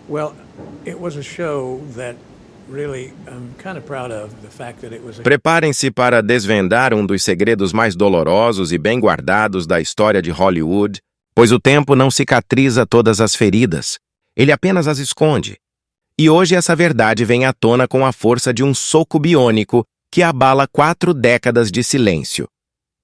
Well, it was a show that really I'm kind of proud of the fact that it was a Preparem-se para desvendar um dos segredos mais dolorosos e bem guardados da história de Hollywood, pois o tempo não cicatriza todas as feridas, ele apenas as esconde. E hoje essa verdade vem à tona com a força de um soco biônico que abala 4 décadas de silêncio.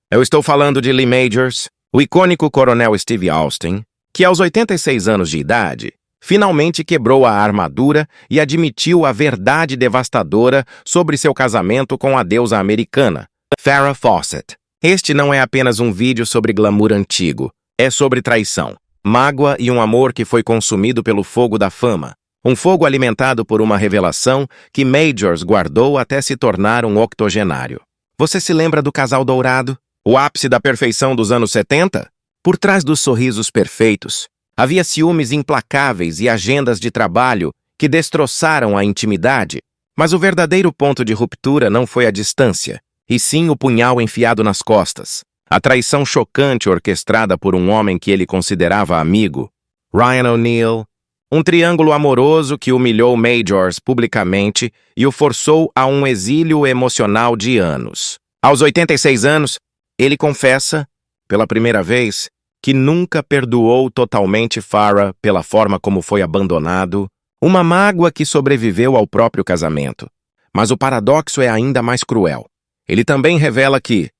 Eu estou falando de Lee Majors, o icônico coronel Steve Austin, que aos 86 anos de idade, finalmente quebrou a armadura e admitiu a verdade devastadora sobre seu casamento com a deusa americana, Farrah Fawcett. Este não é apenas um vídeo sobre glamour antigo, é sobre traição, mágoa e um amor que foi consumido pelo fogo da fama. Um fogo alimentado por uma revelação que Majors guardou até se tornar um octogenário. Você se lembra do casal dourado? O ápice da perfeição dos anos 70? Por trás dos sorrisos perfeitos, havia ciúmes implacáveis e agendas de trabalho que destroçaram a intimidade. Mas o verdadeiro ponto de ruptura não foi a distância, e sim o punhal enfiado nas costas. A traição chocante orquestrada por um homem que ele considerava amigo, Ryan O'Neal. Um triângulo amoroso que humilhou Majors publicamente e o forçou a um exílio emocional de anos. Aos 86 anos, ele confessa, pela primeira vez, que nunca perdoou totalmente Farrah pela forma como foi abandonado, uma mágoa que sobreviveu ao próprio casamento. Mas o paradoxo é ainda mais cruel. Ele também revela que,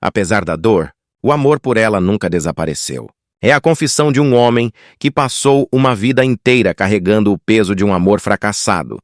apesar da dor, o amor por ela nunca desapareceu. É a confissão de um homem que passou uma vida inteira carregando o peso de um amor fracassado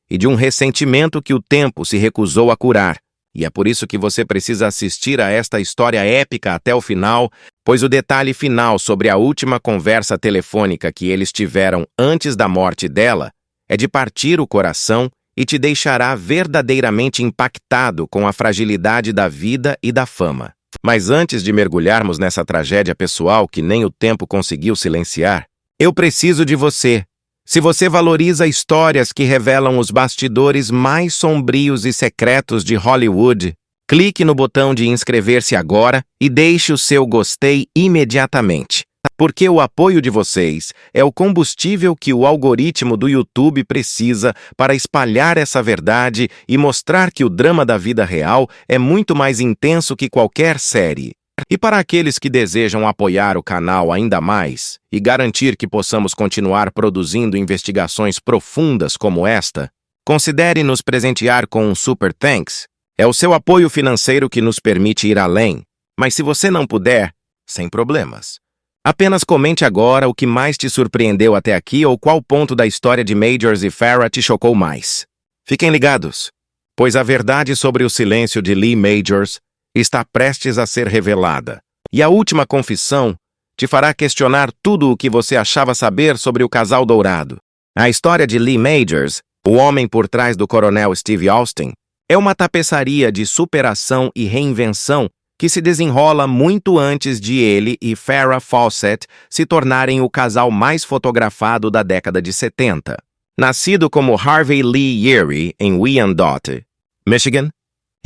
e de um ressentimento que o tempo se recusou a curar. E é por isso que você precisa assistir a esta história épica até o final, pois o detalhe final sobre a última conversa telefônica que eles tiveram antes da morte dela é de partir o coração e te deixará verdadeiramente impactado com a fragilidade da vida e da fama. Mas antes de mergulharmos nessa tragédia pessoal que nem o tempo conseguiu silenciar, eu preciso de você. Se você valoriza histórias que revelam os bastidores mais sombrios e secretos de Hollywood, clique no botão de inscrever-se agora e deixe o seu gostei imediatamente. Porque o apoio de vocês é o combustível que o algoritmo do YouTube precisa para espalhar essa verdade e mostrar que o drama da vida real é muito mais intenso que qualquer série. E para aqueles que desejam apoiar o canal ainda mais e garantir que possamos continuar produzindo investigações profundas como esta, considere nos presentear com um Super Thanks. É o seu apoio financeiro que nos permite ir além. Mas se você não puder, sem problemas. Apenas comente agora o que mais te surpreendeu até aqui ou qual ponto da história de Majors e Farrah te chocou mais. Fiquem ligados, pois a verdade sobre o silêncio de Lee Majors está prestes a ser revelada. E a última confissão te fará questionar tudo o que você achava saber sobre o casal dourado. A história de Lee Majors, o homem por trás do coronel Steve Austin, é uma tapeçaria de superação e reinvenção que se desenrola muito antes de ele e Farrah Fawcett se tornarem o casal mais fotografado da década de 70. Nascido como Harvey Lee Yeary em Wyandotte, Michigan,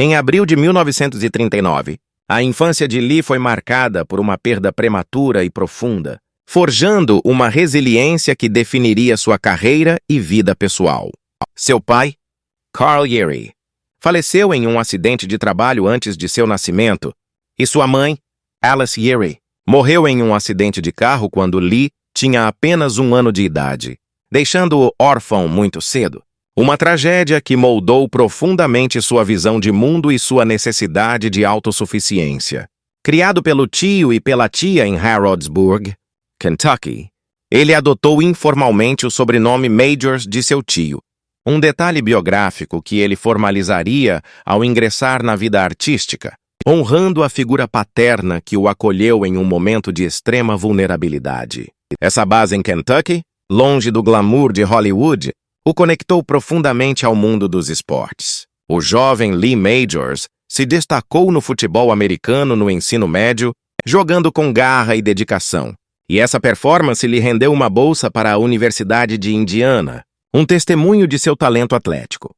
em abril de 1939, a infância de Lee foi marcada por uma perda prematura e profunda, forjando uma resiliência que definiria sua carreira e vida pessoal. Seu pai, Carl Yeary, faleceu em um acidente de trabalho antes de seu nascimento, e sua mãe, Alice Yeary, morreu em um acidente de carro quando Lee tinha apenas 1 ano de idade, deixando-o órfão muito cedo. Uma tragédia que moldou profundamente sua visão de mundo e sua necessidade de autossuficiência. Criado pelo tio e pela tia em Harrodsburg, Kentucky, ele adotou informalmente o sobrenome Majors de seu tio, um detalhe biográfico que ele formalizaria ao ingressar na vida artística, honrando a figura paterna que o acolheu em um momento de extrema vulnerabilidade. Essa base em Kentucky, longe do glamour de Hollywood, o conectou profundamente ao mundo dos esportes. O jovem Lee Majors se destacou no futebol americano no ensino médio, jogando com garra e dedicação. E essa performance lhe rendeu uma bolsa para a Universidade de Indiana, um testemunho de seu talento atlético.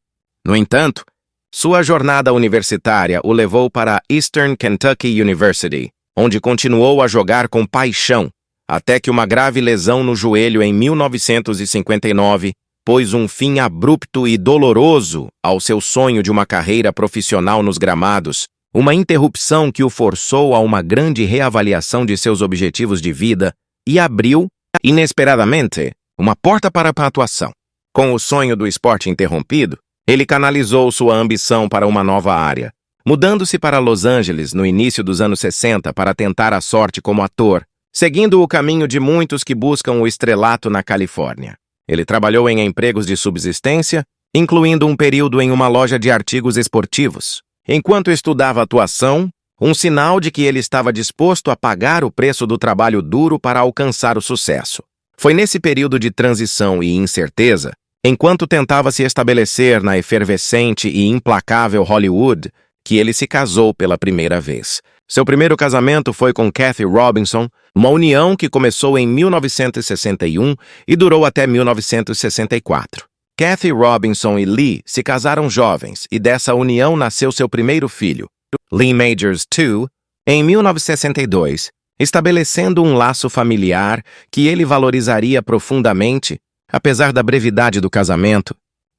No entanto, sua jornada universitária o levou para a Eastern Kentucky University, onde continuou a jogar com paixão, até que uma grave lesão no joelho em 1959 pôs um fim abrupto e doloroso ao seu sonho de uma carreira profissional nos gramados, uma interrupção que o forçou a uma grande reavaliação de seus objetivos de vida e abriu, inesperadamente, uma porta para a atuação. Com o sonho do esporte interrompido, ele canalizou sua ambição para uma nova área, mudando-se para Los Angeles no início dos anos 60 para tentar a sorte como ator, seguindo o caminho de muitos que buscam o estrelato na Califórnia. Ele trabalhou em empregos de subsistência, incluindo um período em uma loja de artigos esportivos. Enquanto estudava atuação, um sinal de que ele estava disposto a pagar o preço do trabalho duro para alcançar o sucesso. Foi nesse período de transição e incerteza, enquanto tentava se estabelecer na efervescente e implacável Hollywood, que ele se casou pela primeira vez. Seu primeiro casamento foi com Kathy Robinson, uma união que começou em 1961 e durou até 1964. Kathy Robinson e Lee se casaram jovens e dessa união nasceu seu primeiro filho, Lee Majors II, em 1962, estabelecendo um laço familiar que ele valorizaria profundamente, apesar da brevidade do casamento.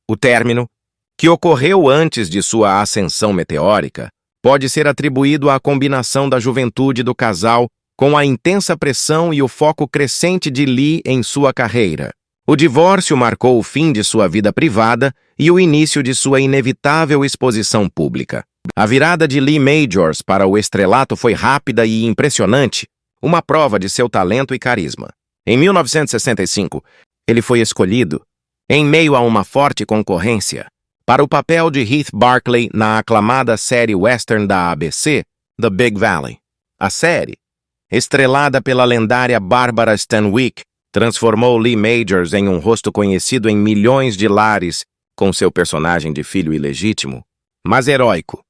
O término, que ocorreu antes de sua ascensão meteórica, pode ser atribuído à combinação da juventude do casal com a intensa pressão e o foco crescente de Lee em sua carreira. O divórcio marcou o fim de sua vida privada e o início de sua inevitável exposição pública. A virada de Lee Majors para o estrelato foi rápida e impressionante, uma prova de seu talento e carisma. Em 1965, ele foi escolhido, em meio a uma forte concorrência, para o papel de Heath Barclay na aclamada série western da ABC, The Big Valley. A série, estrelada pela lendária Barbara Stanwyck, transformou Lee Majors em um rosto conhecido em milhões de lares com seu personagem de filho ilegítimo, mas heróico,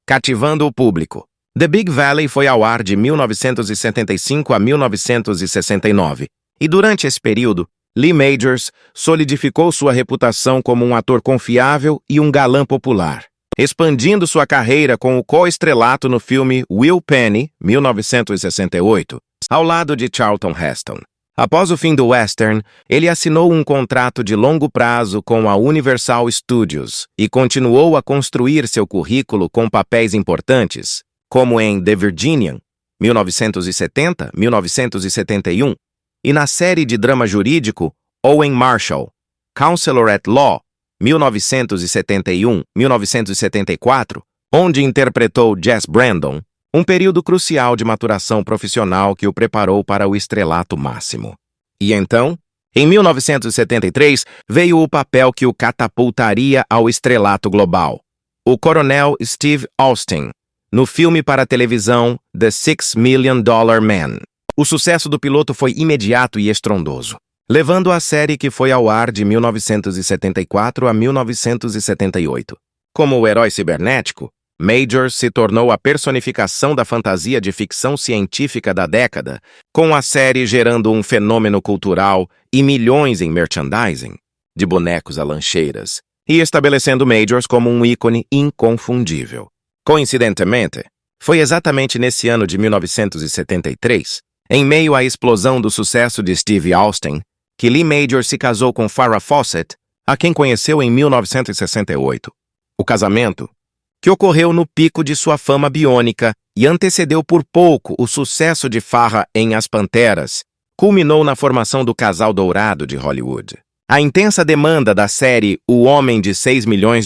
cativando o público. The Big Valley foi ao ar de 1975 a 1969, e durante esse período, Lee Majors solidificou sua reputação como um ator confiável e um galã popular, expandindo sua carreira com o co-estrelato no filme Will Penny, 1968, ao lado de Charlton Heston. Após o fim do western, ele assinou um contrato de longo prazo com a Universal Studios e continuou a construir seu currículo com papéis importantes, como em The Virginian, 1970-1971, e na série de drama jurídico Owen Marshall, Counselor at Law, 1971-1974, onde interpretou Jess Brandon, um período crucial de maturação profissional que o preparou para o estrelato máximo. E então, em 1973, veio o papel que o catapultaria ao estrelato global, o coronel Steve Austin, no filme para televisão The $6 Million Man. O sucesso do piloto foi imediato e estrondoso, levando a série que foi ao ar de 1974 a 1978. Como o herói cibernético, Majors se tornou a personificação da fantasia de ficção científica da década, com a série gerando um fenômeno cultural e milhões em merchandising, de bonecos a lancheiras, e estabelecendo Majors como um ícone inconfundível. Coincidentemente, foi exatamente nesse ano de 1973, em meio à explosão do sucesso de Steve Austin, que Lee Majors se casou com Farrah Fawcett, a quem conheceu em 1968. O casamento, que ocorreu no pico de sua fama biônica e antecedeu por pouco o sucesso de Farrah em As Panteras, culminou na formação do casal dourado de Hollywood. A intensa demanda da série O Homem de $6 Milhões,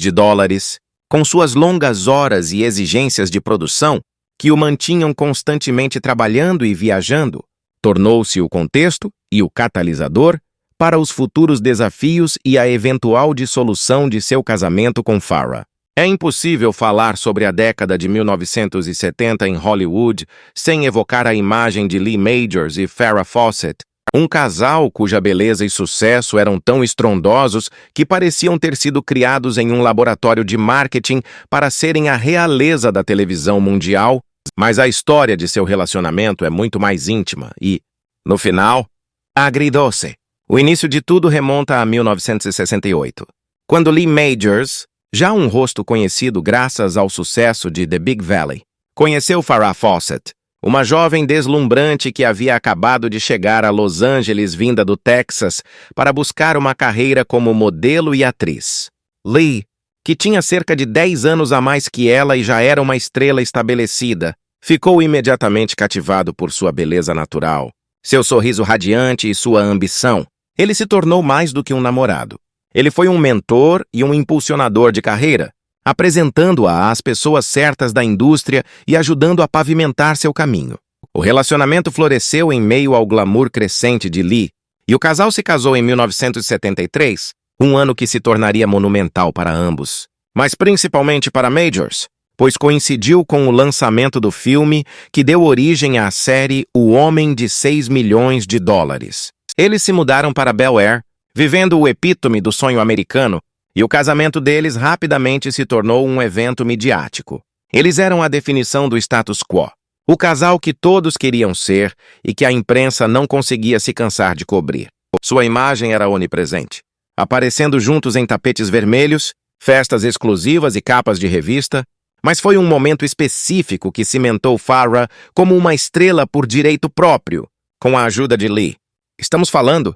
com suas longas horas e exigências de produção, que o mantinham constantemente trabalhando e viajando, tornou-se o contexto e o catalisador para os futuros desafios e a eventual dissolução de seu casamento com Farrah. É impossível falar sobre a década de 1970 em Hollywood sem evocar a imagem de Lee Majors e Farrah Fawcett, um casal cuja beleza e sucesso eram tão estrondosos que pareciam ter sido criados em um laboratório de marketing para serem a realeza da televisão mundial, mas a história de seu relacionamento é muito mais íntima e, no final, agridoce. O início de tudo remonta a 1968, quando Lee Majors, já um rosto conhecido graças ao sucesso de The Big Valley, conheceu Farrah Fawcett, uma jovem deslumbrante que havia acabado de chegar a Los Angeles vinda do Texas para buscar uma carreira como modelo e atriz. Lee, que tinha cerca de 10 anos a mais que ela e já era uma estrela estabelecida, ficou imediatamente cativado por sua beleza natural, seu sorriso radiante e sua ambição. Ele se tornou mais do que um namorado. Ele foi um mentor e um impulsionador de carreira, apresentando-a às pessoas certas da indústria e ajudando a pavimentar seu caminho. O relacionamento floresceu em meio ao glamour crescente de Lee, e o casal se casou em 1973, um ano que se tornaria monumental para ambos, mas principalmente para Majors, pois coincidiu com o lançamento do filme que deu origem à série O Homem de 6 milhões de dólares. Eles se mudaram para Bel Air, vivendo o epítome do sonho americano, e o casamento deles rapidamente se tornou um evento midiático. Eles eram a definição do status quo, o casal que todos queriam ser e que a imprensa não conseguia se cansar de cobrir. Sua imagem era onipresente, aparecendo juntos em tapetes vermelhos, festas exclusivas e capas de revista, mas foi um momento específico que cimentou Farrah como uma estrela por direito próprio, com a ajuda de Lee. Estamos falando,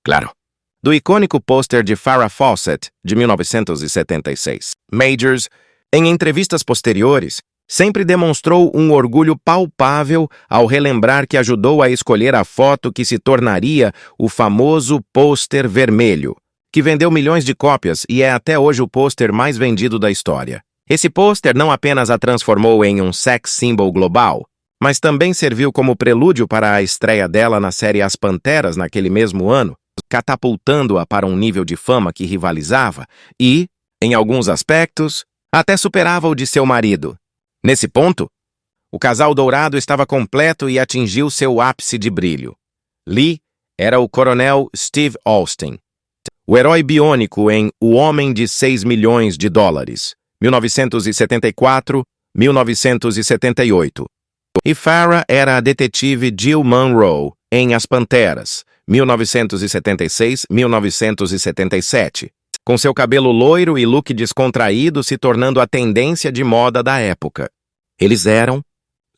claro, do icônico pôster de Farrah Fawcett, de 1976. Majors, em entrevistas posteriores, sempre demonstrou um orgulho palpável ao relembrar que ajudou a escolher a foto que se tornaria o famoso pôster vermelho, que vendeu milhões de cópias e é até hoje o pôster mais vendido da história. Esse pôster não apenas a transformou em um sex symbol global, mas também serviu como prelúdio para a estreia dela na série As Panteras naquele mesmo ano, catapultando-a para um nível de fama que rivalizava e, em alguns aspectos, até superava o de seu marido. Nesse ponto, o casal dourado estava completo e atingiu seu ápice de brilho. Lee era o coronel Steve Austin, o herói biônico em O Homem de 6 milhões de dólares, 1974-1978. E Farrah era a detetive Jill Monroe em As Panteras, 1976-1977, com seu cabelo loiro e look descontraído se tornando a tendência de moda da época. Eles eram,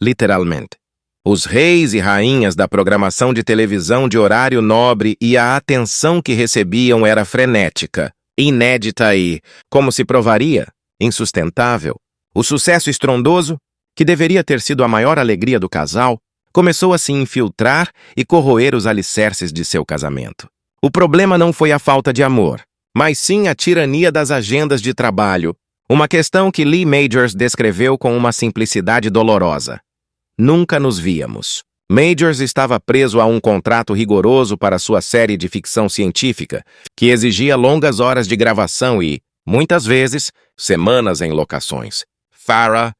literalmente, os reis e rainhas da programação de televisão de horário nobre e a atenção que recebiam era frenética, inédita e, como se provaria, insustentável. O sucesso estrondoso, que deveria ter sido a maior alegria do casal, começou a se infiltrar e corroer os alicerces de seu casamento. O problema não foi a falta de amor, mas sim a tirania das agendas de trabalho, uma questão que Lee Majors descreveu com uma simplicidade dolorosa. Nunca nos víamos. Majors estava preso a um contrato rigoroso para sua série de ficção científica, que exigia longas horas de gravação e, muitas vezes, semanas em locações. Farrah,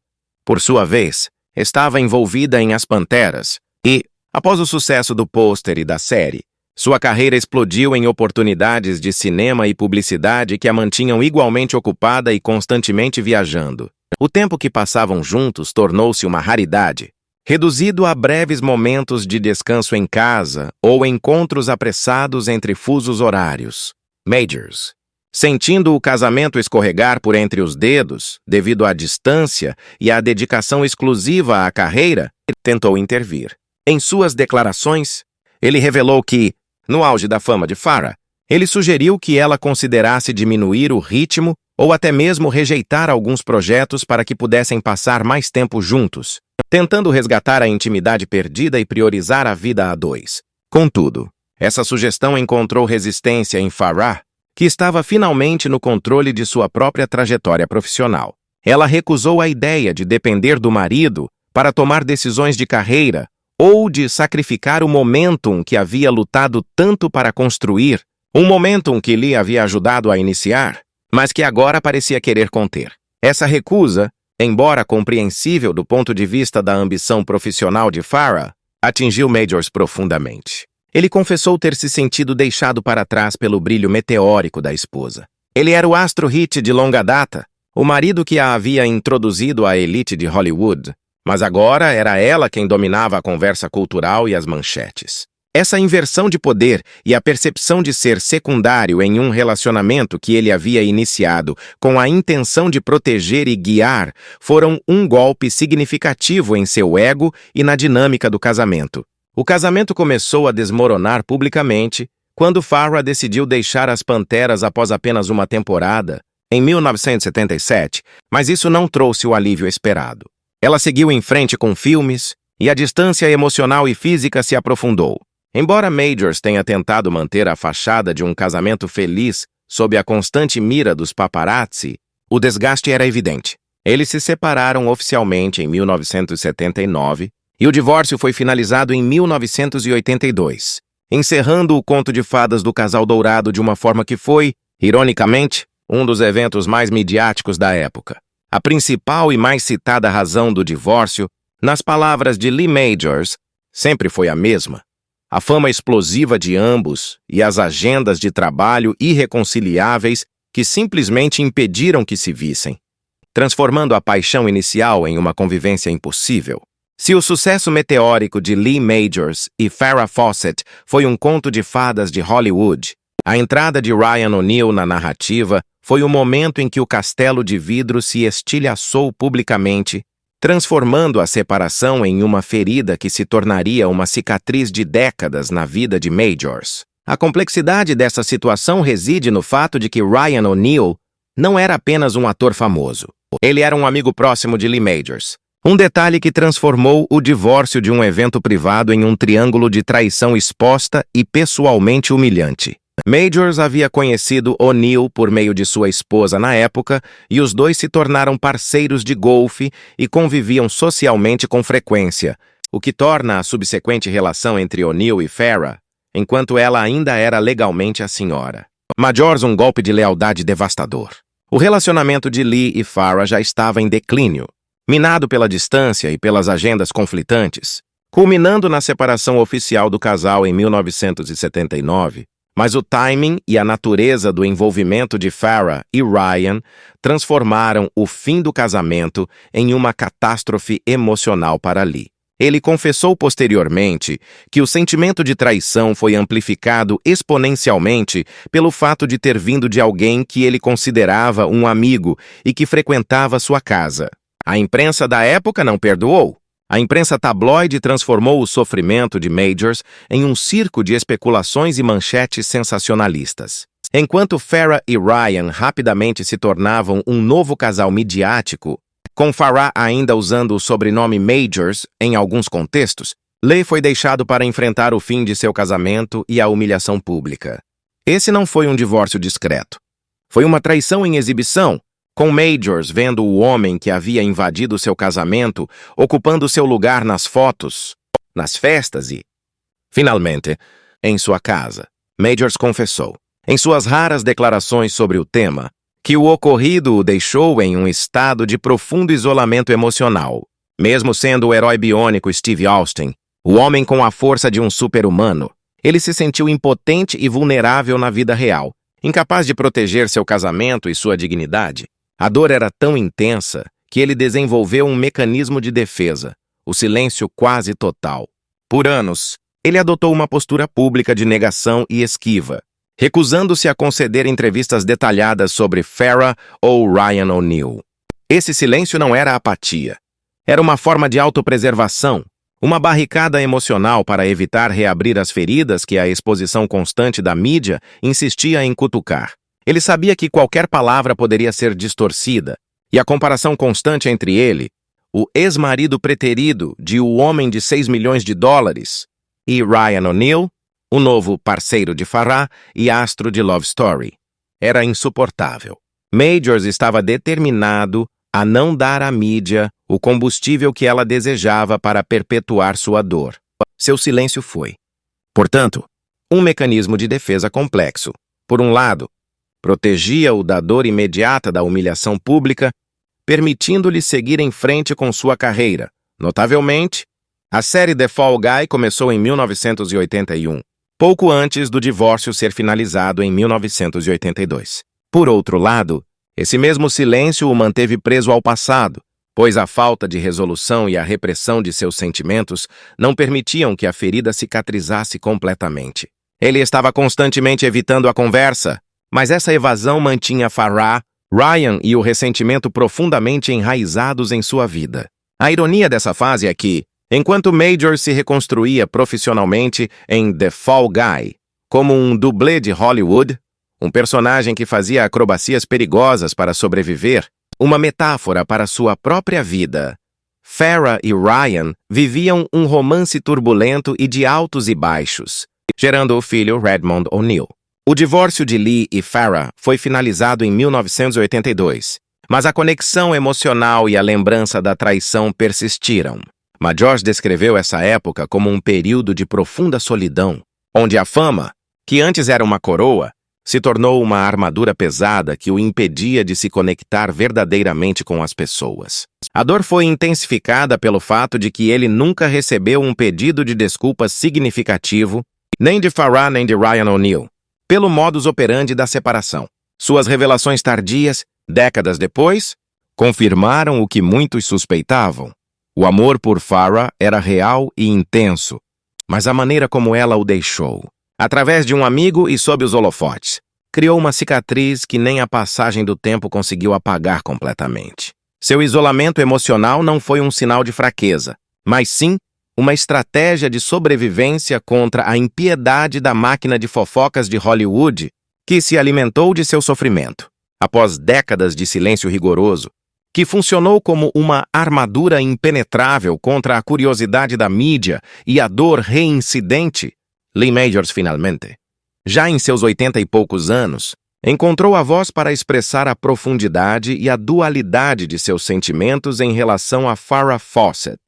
por sua vez, estava envolvida em As Panteras e, após o sucesso do pôster e da série, sua carreira explodiu em oportunidades de cinema e publicidade que a mantinham igualmente ocupada e constantemente viajando. O tempo que passavam juntos tornou-se uma raridade, reduzido a breves momentos de descanso em casa ou encontros apressados entre fusos horários. Majors, sentindo o casamento escorregar por entre os dedos, devido à distância e à dedicação exclusiva à carreira, tentou intervir. Em suas declarações, ele revelou que, no auge da fama de Farrah, ele sugeriu que ela considerasse diminuir o ritmo ou até mesmo rejeitar alguns projetos para que pudessem passar mais tempo juntos, tentando resgatar a intimidade perdida e priorizar a vida a dois. Contudo, essa sugestão encontrou resistência em Farrah, que estava finalmente no controle de sua própria trajetória profissional. Ela recusou a ideia de depender do marido para tomar decisões de carreira ou de sacrificar o momentum que havia lutado tanto para construir, um momentum que Lee havia ajudado a iniciar, mas que agora parecia querer conter. Essa recusa, embora compreensível do ponto de vista da ambição profissional de Farrah, atingiu Majors profundamente. Ele confessou ter se sentido deixado para trás pelo brilho meteórico da esposa. Ele era o astro hit de longa data, o marido que a havia introduzido à elite de Hollywood, mas agora era ela quem dominava a conversa cultural e as manchetes. Essa inversão de poder e a percepção de ser secundário em um relacionamento que ele havia iniciado com a intenção de proteger e guiar foram um golpe significativo em seu ego e na dinâmica do casamento. O casamento começou a desmoronar publicamente quando Farrah decidiu deixar as Panteras após apenas uma temporada, em 1977, mas isso não trouxe o alívio esperado. Ela seguiu em frente com filmes e a distância emocional e física se aprofundou. Embora Majors tenha tentado manter a fachada de um casamento feliz sob a constante mira dos paparazzi, o desgaste era evidente. Eles se separaram oficialmente em 1979 e o divórcio foi finalizado em 1982, encerrando o conto de fadas do casal dourado de uma forma que foi, ironicamente, um dos eventos mais midiáticos da época. A principal e mais citada razão do divórcio, nas palavras de Lee Majors, sempre foi a mesma: a fama explosiva de ambos e as agendas de trabalho irreconciliáveis que simplesmente impediram que se vissem, transformando a paixão inicial em uma convivência impossível. Se o sucesso meteórico de Lee Majors e Farrah Fawcett foi um conto de fadas de Hollywood, a entrada de Ryan O'Neal na narrativa foi o momento em que o castelo de vidro se estilhaçou publicamente, transformando a separação em uma ferida que se tornaria uma cicatriz de décadas na vida de Majors. A complexidade dessa situação reside no fato de que Ryan O'Neal não era apenas um ator famoso. Ele era um amigo próximo de Lee Majors. Um detalhe que transformou o divórcio de um evento privado em um triângulo de traição exposta e pessoalmente humilhante. Majors havia conhecido O'Neal por meio de sua esposa na época e os dois se tornaram parceiros de golfe e conviviam socialmente com frequência, o que torna a subsequente relação entre O'Neal e Farrah, enquanto ela ainda era legalmente a senhora. Majors, um golpe de lealdade devastador. O relacionamento de Lee e Farrah já estava em declínio, minado pela distância e pelas agendas conflitantes, culminando na separação oficial do casal em 1979. Mas o timing e a natureza do envolvimento de Farrah e Ryan transformaram o fim do casamento em uma catástrofe emocional para Lee. Ele confessou posteriormente que o sentimento de traição foi amplificado exponencialmente pelo fato de ter vindo de alguém que ele considerava um amigo e que frequentava sua casa. A imprensa da época não perdoou. A imprensa tabloide transformou o sofrimento de Majors em um circo de especulações e manchetes sensacionalistas. Enquanto Farrah e Ryan rapidamente se tornavam um novo casal midiático, com Farrah ainda usando o sobrenome Majors em alguns contextos, Lee foi deixado para enfrentar o fim de seu casamento e a humilhação pública. Esse não foi um divórcio discreto. Foi uma traição em exibição, com Majors vendo o homem que havia invadido seu casamento ocupando seu lugar nas fotos, nas festas e, finalmente, em sua casa. Majors confessou, em suas raras declarações sobre o tema, que o ocorrido o deixou em um estado de profundo isolamento emocional. Mesmo sendo o herói biônico Steve Austin, o homem com a força de um super-humano, ele se sentiu impotente e vulnerável na vida real, incapaz de proteger seu casamento e sua dignidade. A dor era tão intensa que ele desenvolveu um mecanismo de defesa, o silêncio quase total. Por anos, ele adotou uma postura pública de negação e esquiva, recusando-se a conceder entrevistas detalhadas sobre Farrah ou Ryan O'Neal. Esse silêncio não era apatia. Era uma forma de autopreservação, uma barricada emocional para evitar reabrir as feridas que a exposição constante da mídia insistia em cutucar. Ele sabia que qualquer palavra poderia ser distorcida, e a comparação constante entre ele, o ex-marido preterido de O Homem de 6 milhões de dólares, e Ryan O'Neal, o novo parceiro de Farrah e astro de Love Story, era insuportável. Majors estava determinado a não dar à mídia o combustível que ela desejava para perpetuar sua dor. Seu silêncio foi, portanto, um mecanismo de defesa complexo. Por um lado, protegia-o da dor imediata da humilhação pública, permitindo-lhe seguir em frente com sua carreira. Notavelmente, a série The Fall Guy começou em 1981, pouco antes do divórcio ser finalizado em 1982. Por outro lado, esse mesmo silêncio o manteve preso ao passado, pois a falta de resolução e a repressão de seus sentimentos não permitiam que a ferida cicatrizasse completamente. Ele estava constantemente evitando a conversa, mas essa evasão mantinha Farrah, Ryan e o ressentimento profundamente enraizados em sua vida. A ironia dessa fase é que, enquanto Major se reconstruía profissionalmente em The Fall Guy, como um dublê de Hollywood, um personagem que fazia acrobacias perigosas para sobreviver, uma metáfora para sua própria vida, Farrah e Ryan viviam um romance turbulento e de altos e baixos, gerando o filho Redmond O'Neill. O divórcio de Lee e Farrah foi finalizado em 1982, mas a conexão emocional e a lembrança da traição persistiram. Majors descreveu essa época como um período de profunda solidão, onde a fama, que antes era uma coroa, se tornou uma armadura pesada que o impedia de se conectar verdadeiramente com as pessoas. A dor foi intensificada pelo fato de que ele nunca recebeu um pedido de desculpas significativo, nem de Farrah nem de Ryan O'Neill, pelo modus operandi da separação. Suas revelações tardias, décadas depois, confirmaram o que muitos suspeitavam. O amor por Farrah era real e intenso, mas a maneira como ela o deixou, através de um amigo e sob os holofotes, criou uma cicatriz que nem a passagem do tempo conseguiu apagar completamente. Seu isolamento emocional não foi um sinal de fraqueza, mas sim uma estratégia de sobrevivência contra a impiedade da máquina de fofocas de Hollywood que se alimentou de seu sofrimento. Após décadas de silêncio rigoroso, que funcionou como uma armadura impenetrável contra a curiosidade da mídia e a dor reincidente, Lee Majors finalmente, já em seus 80 e poucos anos, encontrou a voz para expressar a profundidade e a dualidade de seus sentimentos em relação a Farrah Fawcett,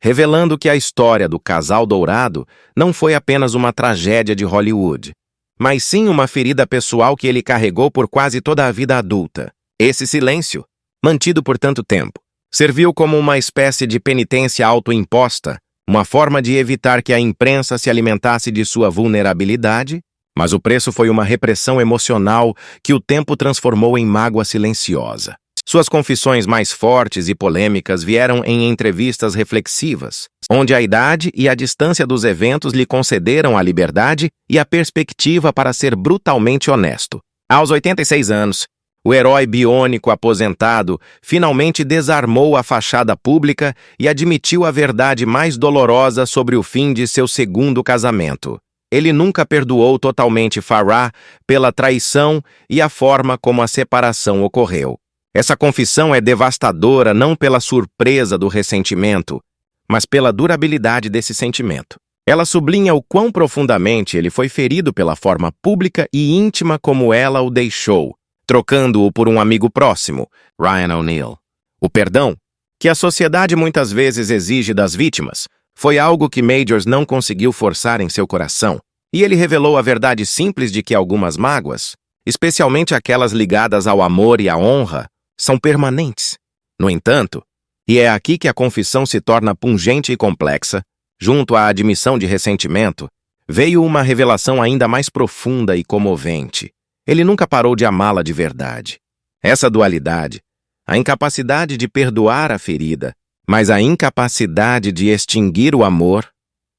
revelando que a história do casal dourado não foi apenas uma tragédia de Hollywood, mas sim uma ferida pessoal que ele carregou por quase toda a vida adulta. Esse silêncio, mantido por tanto tempo, serviu como uma espécie de penitência autoimposta, uma forma de evitar que a imprensa se alimentasse de sua vulnerabilidade, mas o preço foi uma repressão emocional que o tempo transformou em mágoa silenciosa. Suas confissões mais fortes e polêmicas vieram em entrevistas reflexivas, onde a idade e a distância dos eventos lhe concederam a liberdade e a perspectiva para ser brutalmente honesto. Aos 86 anos, o herói biônico aposentado finalmente desarmou a fachada pública e admitiu a verdade mais dolorosa sobre o fim de seu segundo casamento. Ele nunca perdoou totalmente Farrah pela traição e a forma como a separação ocorreu. Essa confissão é devastadora não pela surpresa do ressentimento, mas pela durabilidade desse sentimento. Ela sublinha o quão profundamente ele foi ferido pela forma pública e íntima como ela o deixou, trocando-o por um amigo próximo, Ryan O'Neill. O perdão, que a sociedade muitas vezes exige das vítimas, foi algo que Majors não conseguiu forçar em seu coração, e ele revelou a verdade simples de que algumas mágoas, especialmente aquelas ligadas ao amor e à honra, são permanentes. No entanto, e é aqui que a confissão se torna pungente e complexa, junto à admissão de ressentimento, veio uma revelação ainda mais profunda e comovente. Ele nunca parou de amá-la de verdade. Essa dualidade, a incapacidade de perdoar a ferida, mas a incapacidade de extinguir o amor,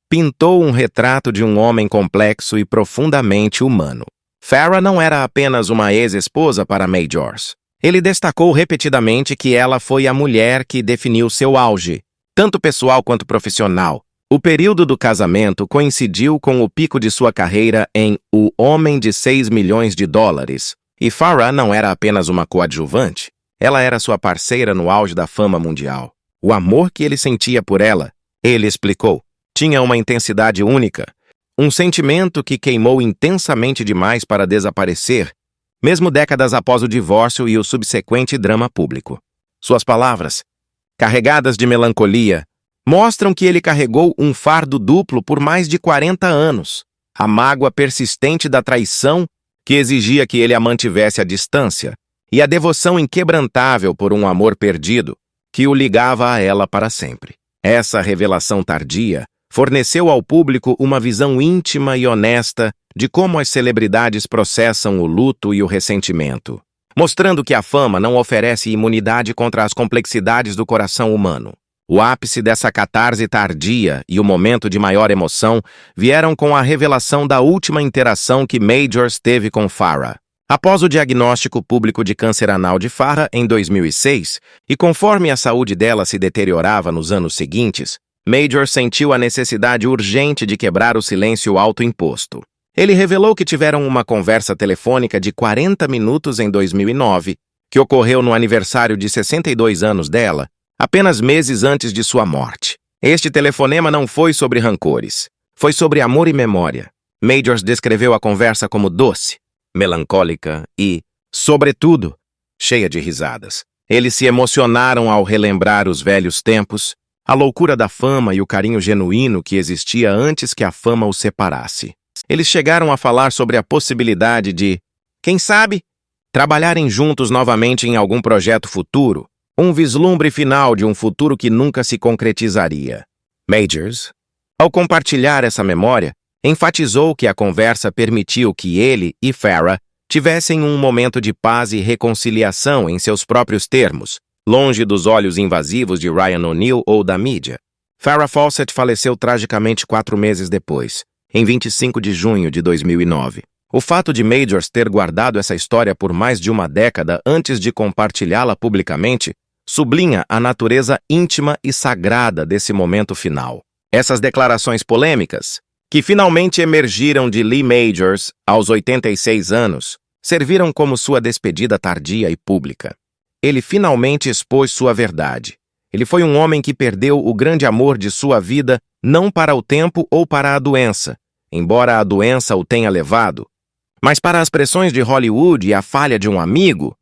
pintou um retrato de um homem complexo e profundamente humano. Farrah não era apenas uma ex-esposa para Majors. Ele destacou repetidamente que ela foi a mulher que definiu seu auge, tanto pessoal quanto profissional. O período do casamento coincidiu com o pico de sua carreira em O Homem de 6 milhões de dólares, e Farrah não era apenas uma coadjuvante, ela era sua parceira no auge da fama mundial. O amor que ele sentia por ela, ele explicou, tinha uma intensidade única, um sentimento que queimou intensamente demais para desaparecer, mesmo décadas após o divórcio e o subsequente drama público. Suas palavras, carregadas de melancolia, mostram que ele carregou um fardo duplo por mais de 40 anos. A mágoa persistente da traição, que exigia que ele a mantivesse à distância, e a devoção inquebrantável por um amor perdido, que o ligava a ela para sempre. Essa revelação tardia forneceu ao público uma visão íntima e honesta de como as celebridades processam o luto e o ressentimento. mostrando que a fama não oferece imunidade contra as complexidades do coração humano. O ápice dessa catarse tardia e o momento de maior emoção vieram com a revelação da última interação que Majors teve com Farrah. Após o diagnóstico público de câncer anal de Farrah em 2006, e conforme a saúde dela se deteriorava nos anos seguintes, Majors sentiu a necessidade urgente de quebrar o silêncio autoimposto. Ele revelou que tiveram uma conversa telefônica de 40 minutos em 2009, que ocorreu no aniversário de 62 anos dela, apenas meses antes de sua morte. Este telefonema não foi sobre rancores, foi sobre amor e memória. Majors descreveu a conversa como doce, melancólica e, sobretudo, cheia de risadas. Eles se emocionaram ao relembrar os velhos tempos, a loucura da fama e o carinho genuíno que existia antes que a fama os separasse. Eles chegaram a falar sobre a possibilidade de, quem sabe, trabalharem juntos novamente em algum projeto futuro, um vislumbre final de um futuro que nunca se concretizaria. Majors, ao compartilhar essa memória, enfatizou que a conversa permitiu que ele e Farrah tivessem um momento de paz e reconciliação em seus próprios termos, longe dos olhos invasivos de Ryan O'Neal ou da mídia. Farrah Fawcett faleceu tragicamente 4 meses depois, em 25 de junho de 2009. O fato de Majors ter guardado essa história por mais de uma década antes de compartilhá-la publicamente sublinha a natureza íntima e sagrada desse momento final. Essas declarações polêmicas, que finalmente emergiram de Lee Majors aos 86 anos, serviram como sua despedida tardia e pública. Ele finalmente expôs sua verdade. Ele foi um homem que perdeu o grande amor de sua vida não para o tempo ou para a doença, embora a doença o tenha levado, mas para as pressões de Hollywood e a falha de um amigo.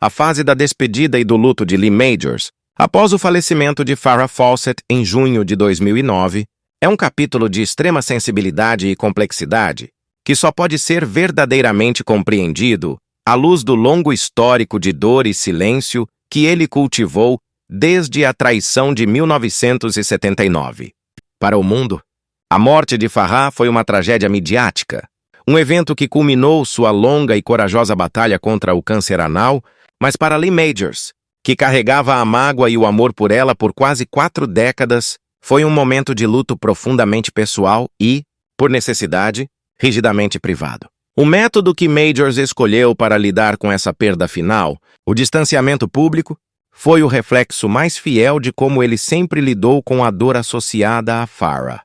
A fase da despedida e do luto de Lee Majors, após o falecimento de Farrah Fawcett em junho de 2009, é um capítulo de extrema sensibilidade e complexidade que só pode ser verdadeiramente compreendido à luz do longo histórico de dor e silêncio que ele cultivou desde a traição de 1979. Para o mundo, a morte de Farrah foi uma tragédia midiática, um evento que culminou sua longa e corajosa batalha contra o câncer anal, mas para Lee Majors, que carregava a mágoa e o amor por ela por quase 4 décadas, foi um momento de luto profundamente pessoal e, por necessidade, rigidamente privado. O método que Majors escolheu para lidar com essa perda final, o distanciamento público, foi o reflexo mais fiel de como ele sempre lidou com a dor associada a Farrah.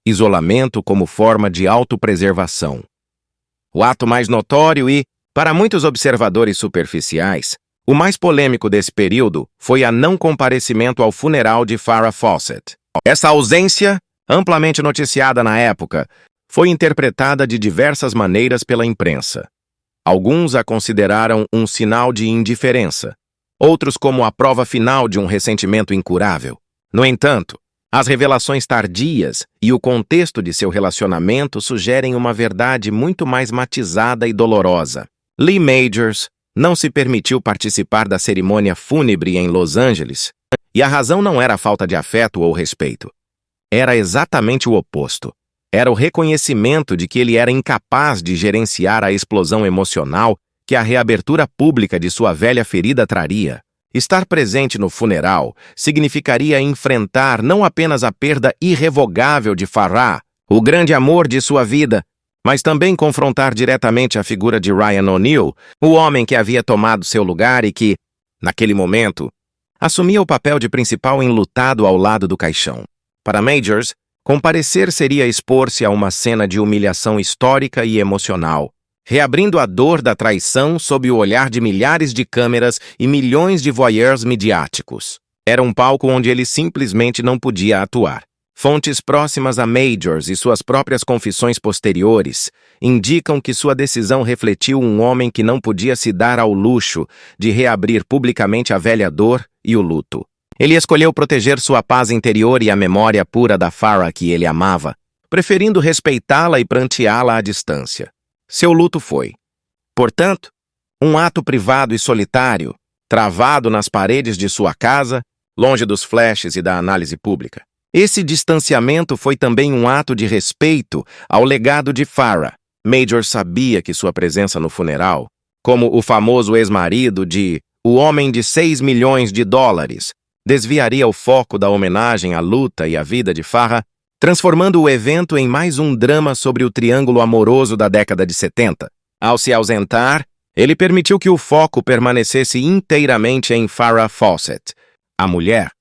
Isolamento como forma de autopreservação. O ato mais notório e, para muitos observadores superficiais, o mais polêmico desse período foi a não comparecimento ao funeral de Farrah Fawcett. Essa ausência, amplamente noticiada na época, foi interpretada de diversas maneiras pela imprensa. Alguns a consideraram um sinal de indiferença, outros como a prova final de um ressentimento incurável. No entanto, as revelações tardias e o contexto de seu relacionamento sugerem uma verdade muito mais matizada e dolorosa. Lee Majors não se permitiu participar da cerimônia fúnebre em Los Angeles, e a razão não era a falta de afeto ou respeito. Era exatamente o oposto. Era o reconhecimento de que ele era incapaz de gerenciar a explosão emocional que a reabertura pública de sua velha ferida traria. Estar presente no funeral significaria enfrentar não apenas a perda irrevogável de Farrah, o grande amor de sua vida, mas também confrontar diretamente a figura de Ryan O'Neal, o homem que havia tomado seu lugar e que, naquele momento, assumia o papel de principal enlutado ao lado do caixão. Para Majors, comparecer seria expor-se a uma cena de humilhação histórica e emocional, reabrindo a dor da traição sob o olhar de milhares de câmeras e milhões de voyeurs midiáticos. Era um palco onde ele simplesmente não podia atuar. Fontes próximas a Majors e suas próprias confissões posteriores indicam que sua decisão refletiu um homem que não podia se dar ao luxo de reabrir publicamente a velha dor e o luto. Ele escolheu proteger sua paz interior e a memória pura da Farrah que ele amava, preferindo respeitá-la e pranteá-la à distância. Seu luto foi, portanto, um ato privado e solitário, travado nas paredes de sua casa, longe dos flashes e da análise pública. Esse distanciamento foi também um ato de respeito ao legado de Farrah. Majors sabia que sua presença no funeral como o famoso ex-marido de O Homem de 6 milhões de dólares, desviaria o foco da homenagem à luta e à vida de Farrah, transformando o evento em mais um drama sobre o triângulo amoroso da década de 70. Ao se ausentar, ele permitiu que o foco permanecesse inteiramente em Farrah Fawcett, a mulher,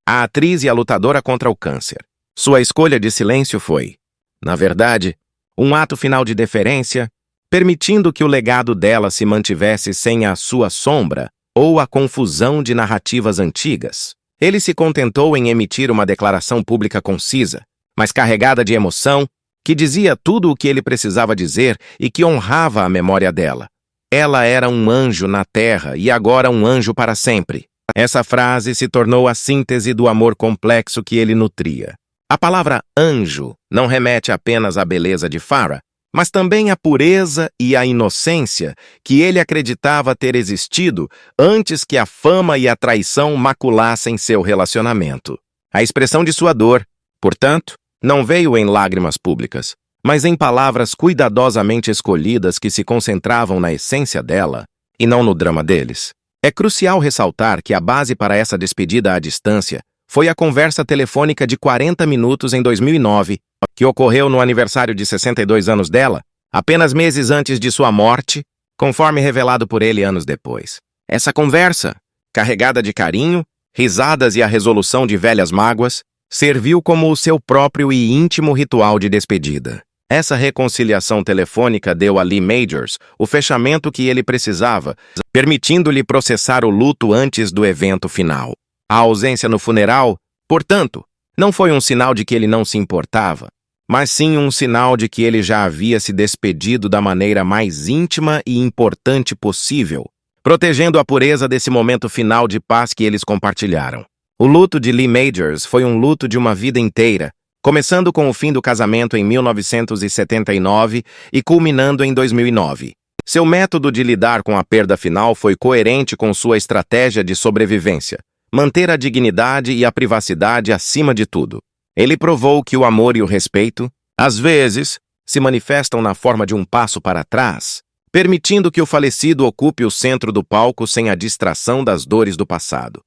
a atriz e a lutadora contra o câncer. Sua escolha de silêncio foi, na verdade, um ato final de deferência, permitindo que o legado dela se mantivesse sem a sua sombra ou a confusão de narrativas antigas. Ele se contentou em emitir uma declaração pública concisa, mas carregada de emoção, que dizia tudo o que ele precisava dizer e que honrava a memória dela. Ela era um anjo na terra e agora um anjo para sempre. Essa frase se tornou a síntese do amor complexo que ele nutria. A palavra anjo não remete apenas à beleza de Farrah, mas também à pureza e à inocência que ele acreditava ter existido antes que a fama e a traição maculassem seu relacionamento. A expressão de sua dor, portanto, não veio em lágrimas públicas, mas em palavras cuidadosamente escolhidas que se concentravam na essência dela e não no drama deles. É crucial ressaltar que a base para essa despedida à distância foi a conversa telefônica de 40 minutos em 2009, que ocorreu no aniversário de 62 anos dela, apenas meses antes de sua morte, conforme revelado por ele anos depois. Essa conversa, carregada de carinho, risadas e a resolução de velhas mágoas, serviu como o seu próprio e íntimo ritual de despedida. Essa reconciliação telefônica deu a Lee Majors o fechamento que ele precisava, permitindo-lhe processar o luto antes do evento final. A ausência no funeral, portanto, não foi um sinal de que ele não se importava, mas sim um sinal de que ele já havia se despedido da maneira mais íntima e importante possível, protegendo a pureza desse momento final de paz que eles compartilharam. O luto de Lee Majors foi um luto de uma vida inteira, começando com o fim do casamento em 1979 e culminando em 2009. Seu método de lidar com a perda final foi coerente com sua estratégia de sobrevivência, manter a dignidade e a privacidade acima de tudo. Ele provou que o amor e o respeito, às vezes, se manifestam na forma de um passo para trás, permitindo que o falecido ocupe o centro do palco sem a distração das dores do passado.